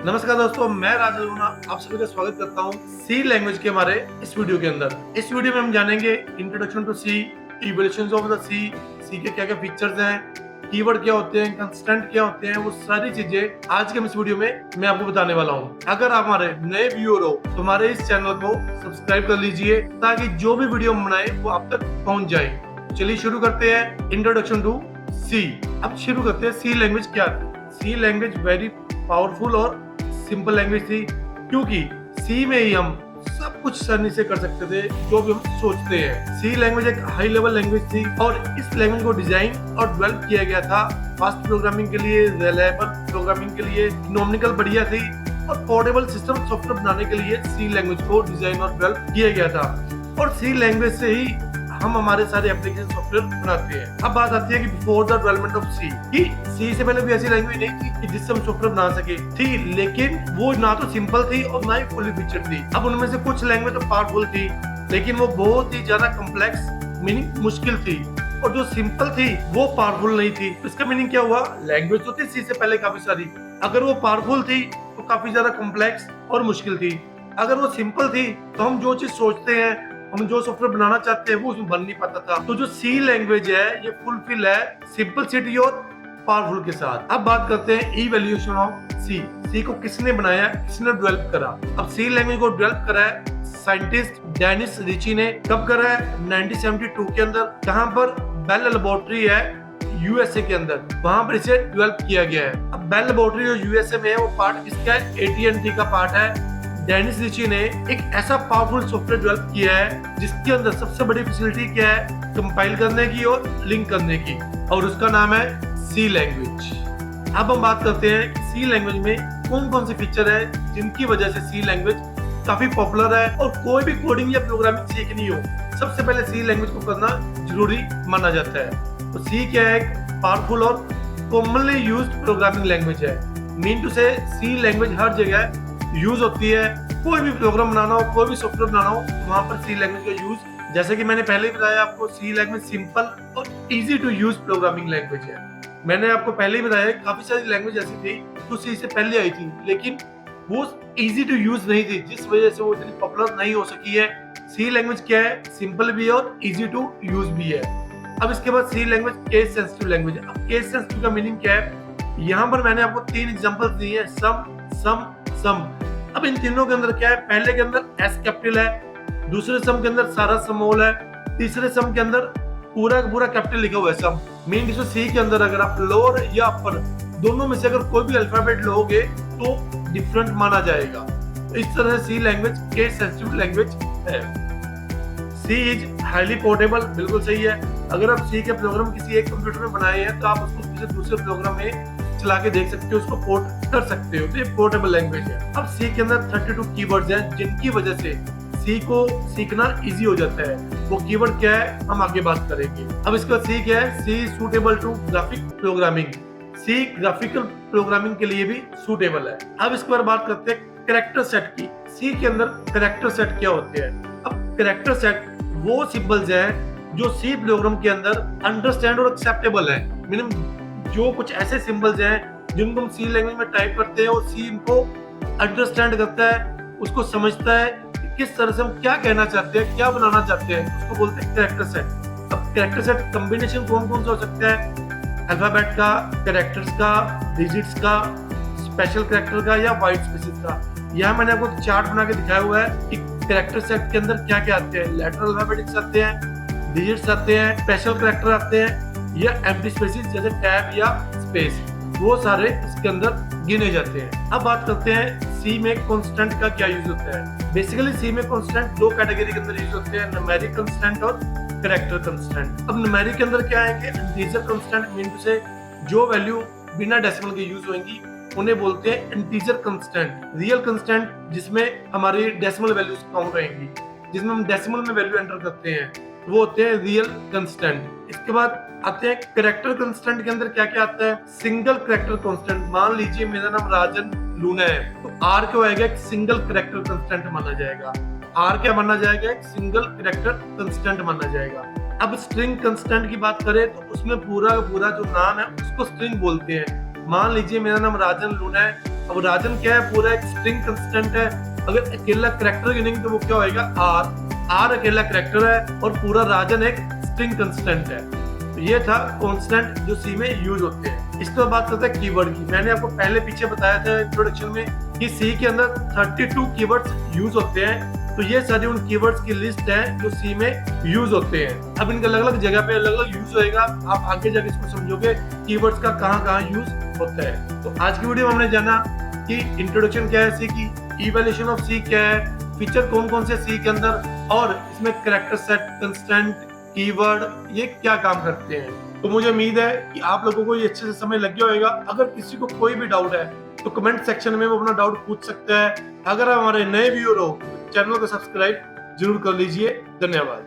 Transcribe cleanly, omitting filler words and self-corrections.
नमस्कार दोस्तों, मैं राजन लूना आप सभी का स्वागत करता हूं सी लैंग्वेज के हमारे इस वीडियो के अंदर। इस वीडियो में हम जानेंगे introduction to C, evolutions of the C के क्या क्या फीचर्स हैं, कीवर्ड क्या होते हैं, कंस्टेंट क्या होते हैं, वो सारी चीजें आज के इस वीडियो में मैं आपको बताने वाला हूं। अगर आप हमारे नए व्यूअर हो तो हमारे इस चैनल को सब्सक्राइब कर लीजिए ताकि जो भी वीडियो हम बनाए वो आप तक पहुंच जाए। चलिए शुरू करते हैं इंट्रोडक्शन टू सी। अब शुरू करते हैं सी लैंग्वेज क्या है। सी लैंग्वेज वेरी पावरफुल और सिंपल लैंग्वेज थी, क्योंकि सी में ही हम सब कुछ आसानी से कर सकते थे जो भी हम सोचते हैं। सी लैंग्वेज एक हाई लेवल लैंग्वेज थी और इस लैंग्वेज को डिजाइन और डेवलप किया गया था फास्ट प्रोग्रामिंग के लिए, रिलायबल प्रोग्रामिंग के लिए, इकोनॉमिकल बढ़िया थी और पोर्टेबल सिस्टम सॉफ्टवेयर बनाने के लिए सी लैंग्वेज को डिजाइन और डेवलप किया गया था। और सी लैंग्वेज से ही हम हमारे सारे एप्लीकेशन सॉफ्टवेयर बनाते हैं। अब बात आती है कि बिफोर द डेवलपमेंट ऑफ सी, कि सी से पहले भी ऐसी लैंग्वेज नहीं थी कि जिससे हम सॉफ्टवेयर बना सके थी, लेकिन वो ना तो सिंपल थी और ना ही फुली फीचर थी। अब उनमें से कुछ लैंग्वेज तो पावरफुल थी, लेकिन वो बहुत ही ज्यादा कॉम्प्लेक्स मीनिंग मुश्किल थी, और जो सिंपल थी वो पावरफुल नहीं थी। इसका मीनिंग क्या हुआ, लैंग्वेज तो थी सी से पहले काफी सारी, अगर वो पावरफुल थी तो काफी ज्यादा कॉम्प्लेक्स और मुश्किल थी। अगर वो सिंपल थी तो हम जो चीज सोचते हैं, हम जो सॉफ्टवेयर बनाना चाहते हैं वो उसमें बन नहीं पाता था। तो जो सी लैंग्वेज है ये फुलफिल है सिंपलिसिटी और पावरफुल के साथ। अब बात करते हैं इवोल्यूशन ऑफ सी। सी को किसने बनाया, किसने डेवलप करा। अब सी लैंग्वेज को डेवलप करा है साइंटिस्ट डेनिस रिची ने। कब करा है, 1972 के अंदर। कहां पर, बेल लेबोरेटरी है यूएसए के अंदर, वहां पर इसे डेवलप किया गया है। अब बेल लेबोरेटरी जो यूएसए में है वो पार्ट किसका है, एटीएनटी का पार्ट है। डेनिस रिची ने एक ऐसा पावरफुल सॉफ्टवेयर डेवलप किया है जिसके अंदर सबसे बड़ी फैसिलिटी क्या है, कंपाइल करने की और लिंक करने की, और उसका नाम है सी लैंग्वेज। अब हम बात करते हैं कि सी लैंग्वेज में कौन कौन से फीचर है जिनकी वजह से सी लैंग्वेज काफी पॉपुलर है। और कोई भी कोडिंग या प्रोग्रामिंग सीखनी हो, सबसे पहले सी लैंग्वेज को करना जरूरी माना जाता है। तो सी क्या है, एक पावरफुल और कॉमनली यूज्ड प्रोग्रामिंग लैंग्वेज है। मीन टू से सी लैंग्वेज हर जगह यूज होती है। कोई भी प्रोग्राम बनाना हो, कोई भी सॉफ्टवेयर बनाना हो, वहां पर सी लैंग्वेज का यूज, जैसे कि मैंने पहले ही बताया आपको, सी लैंग्वेज सिंपल और easy to use programming language है। मैंने आपको पहले ही बताया काफी सारी लैंग्वेज ऐसी थी जो सी से पहले आई थी, लेकिन वो इजी टू यूज नहीं थी, जिस वजह से वो इतनी पॉपुलर नहीं हो सकी है। सी लैंग्वेज क्या है, सिंपल भी है और इजी टू यूज भी है। अब इसके बाद सी लैंग्वेज केस सेंसिटिव लैंग्वेज है। अब केस सेंसिटिव का मीनिंग क्या है, यहाँ पर मैंने आपको 3 एग्जांपल्स दिए हैं, सम। अब इन तीनों के अंदर क्या है, पहले के अंदर एस कैपिटल है, दूसरे सम के अंदर सारा स्मॉल है, तीसरे सम के अंदर पूरा पूरा कैपिटल लिखा हुआ है सम। मीन जिसमें सी के अंदर अगर आप लोअर या अपर दोनों में से अगर कोई भी अल्फाबेट लोगे तो डिफरेंट माना जाएगा। इस तरह सी लैंग्वेज केस सेंसिटिव लैंग्वेज है। सी इज हाईली पोर्टेबल, बिल्कुल सही है। अगर आप सी के प्रोग्राम किसी एक कंप्यूटर में बनाए हैं तो आप उसको किसी दूसरे प्रोग्राम में चला के देख सकते हो, उसको पोर्ट कर सकते हो। तो ये पोर्टेबल लैंग्वेज है। अब सी के अंदर 32 कीवर्ड्स हैं जिनकी वजह से सी को सीखना इजी हो जाता है। वो कीवर्ड क्या है हम आगे बात करेंगे। अब इसका सी क्या है, C suitable to graphic programming. C graphical programming के लिए भी सूटेबल है। अब इसके बारे में बात करते हैं कैरेक्टर सेट की। सी के अंदर कैरेक्टर सेट क्या होते हैं। अब कैरेक्टर सेट वो सिंबल्स हैं जो सी प्रोग्राम के अंदर अंडरस्टैंड और एक्सेप्टेबल है। मीनिंग जो कुछ ऐसे सिंबल्स हैं जिनको हम सी लैंग्वेज में टाइप करते हैं और सी इनको अंडरस्टैंड करता है, उसको समझता है कि किस तरह से हम क्या कहना चाहते हैं, क्या बनाना चाहते हैं, उसको बोलते हैं कैरेक्टर सेट। अब कैरेक्टर सेट कॉम्बिनेशन कौन कौन सा हो सकता है, अल्फाबेट का, कैरेक्टर्स का, डिजिट्स का, स्पेशल कैरेक्टर का या वाइट स्पेसेस का। यहाँ मैंने आपको चार्ट बना के दिखाया हुआ है कि कैरेक्टर सेट के अंदर क्या क्या आते हैं। लेटर अल्फाबेटिक्स आते हैं, डिजिट्स आते हैं, स्पेशल कैरेक्टर आते हैं, या एम्प्टी स्पेसेस जैसे टैब या स्पेस, वो सारे इसके अंदर गिने जाते हैं। अब बात करते हैं सी में कांस्टेंट का क्या यूज होता है। बेसिकली सी में कांस्टेंट 2 कैटेगरी के अंदर यूज होते हैं, न्यूमेरिक कांस्टेंट और कैरेक्टर कांस्टेंट। अब न्यूमेरिक के अंदर क्या है कि इंटीजर कांस्टेंट, मीन टू से जो वैल्यू बिना डेसिमल के यूज होंगी उन्हें बोलते हैं इंटीजर कांस्टेंट। रियल कांस्टेंट जिसमें हमारी डेसिमल वैल्यूज काउंट रहेंगी, जिसमें हम डेसिमल में वैल्यू एंटर करते हैं, वो होते हैं रियल कांस्टेंट। इसके बाद आते हैं कैरेक्टर कांस्टेंट के अंदर क्या क्या आता है, सिंगल कैरेक्टर कांस्टेंट। मान लीजिए मेरा नाम राजन लूना है, तो आर क्या होएगा, एक सिंगल कैरेक्टर कांस्टेंट माना जाएगा। आर क्या माना जाएगा, एक सिंगल कैरेक्टर कांस्टेंट माना जाएगा। अब स्ट्रिंग कांस्टेंट की बात करें तो उसमें पूरा पूरा जो नाम है उसको स्ट्रिंग बोलते हैं। मान लीजिए मेरा नाम राजन लूना है अब राजन क्या है, पूरा एक स्ट्रिंग कंस्टेंट है। अगर अकेला करेक्टर गिनेंगे तो वो क्या होएगा, आर अकेला करेक्टर है और पूरा राजन एक स्ट्रिंग कंस्टेंट है। तो ये था कांस्टेंट जो सी में यूज होते हैं। इसके बाद बात करते हैं कीवर्ड की। मैंने आपको पहले पीछे बताया था इंट्रोडक्शन में कि सी के अंदर 32 कीवर्ड्स यूज होते हैं। तो ये सारी उन कीवर्ड्स की लिस्ट है जो सी में यूज होते हैं। अब इनका अलग अलग जगह पे अलग अलग यूज होएगा, आप आगे जाके इसको समझोगे कीवर्ड्स का कहाँ यूज होता है। तो आज की वीडियो में हमने जाना कि इंट्रोडक्शन क्या है सी की, इवैल्यूएशन ऑफ सी क्या है, फीचर कौन कौन से सी के अंदर, और इसमें कैरेक्टर सेट, कंस्टेंट, कीवर्ड ये क्या काम करते हैं। तो मुझे उम्मीद है कि आप लोगों को ये अच्छे से समझ लग गया होगा। अगर किसी को कोई भी डाउट है तो कमेंट सेक्शन में वो अपना डाउट पूछ सकते हैं। अगर हमारे नए व्यूअर हो चैनल को सब्सक्राइब जरूर कर लीजिए। धन्यवाद।